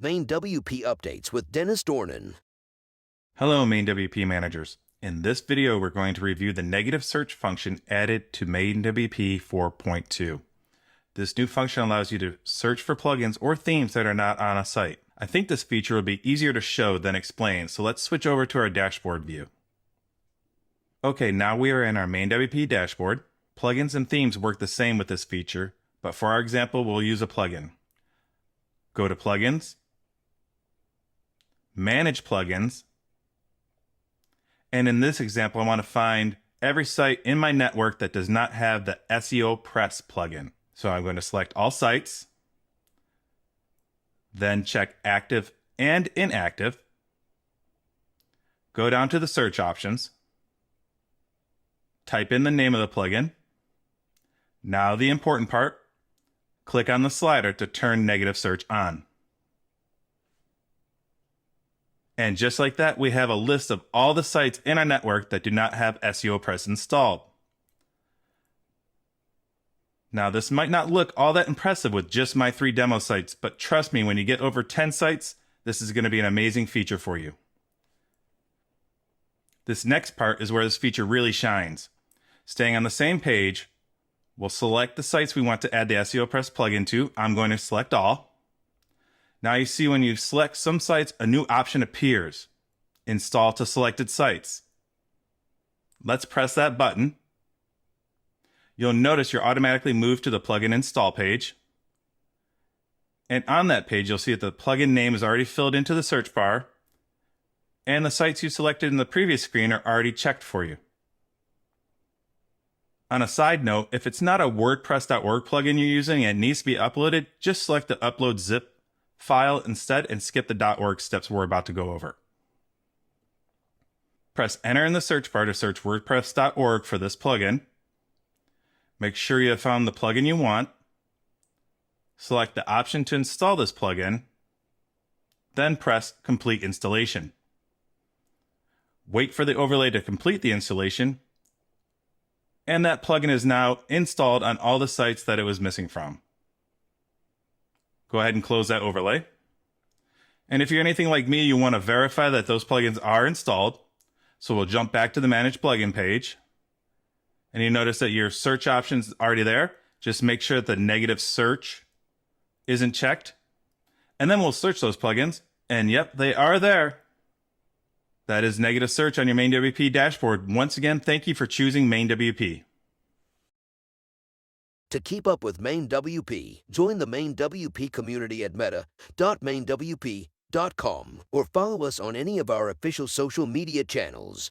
MainWP Updates with Dennis Dornan. Hello, MainWP managers. In this video, we're going to review the negative search function added to MainWP 4.2. This new function allows you to search for plugins or themes that are not on a site. I think this feature will be easier to show than explain, so let's switch over to our dashboard view. Okay, now we are in our MainWP dashboard. Plugins and themes work the same with this feature, but for our example, we'll use a plugin. Go to Plugins, Manage Plugins, and in this example, I want to find every site in my network that does not have the SEO Press plugin. So I'm going to select all sites, then check active and inactive, go down to the search options, type in the name of the plugin. Now the important part, click on the slider to turn negative search on. And just like that, we have a list of all the sites in our network that do not have SEO Press installed. Now, this might not look all that impressive with just my 3 demo sites, but trust me, when you get over 10 sites, this is going to be an amazing feature for you. This next part is where this feature really shines. Staying on the same page, we'll select the sites we want to add the SEO Press plugin to. I'm going to select all. Now you see when you select some sites, a new option appears. Install to selected sites. Let's press that button. You'll notice you're automatically moved to the plugin install page. And on that page, you'll see that the plugin name is already filled into the search bar, and the sites you selected in the previous screen are already checked for you. On a side note, if it's not a WordPress.org plugin you're using and it needs to be uploaded, just select the upload zip file instead and skip the .org steps we're about to go over. Press enter in the search bar to search WordPress.org for this plugin. Make sure you have found the plugin you want. Select the option to install this plugin, then press complete installation. Wait for the overlay to complete the installation, and that plugin is now installed on all the sites that it was missing from. Go ahead and close that overlay. And if you're anything like me, you want to verify that those plugins are installed. So we'll jump back to the Manage Plugin page. And you notice that your search options are already there. Just make sure that the negative search isn't checked. And then we'll search those plugins. And yep, they are there. That is negative search on your MainWP dashboard. Once again, thank you for choosing MainWP. To keep up with MainWP, join the MainWP community at meta.mainwp.com or follow us on any of our official social media channels.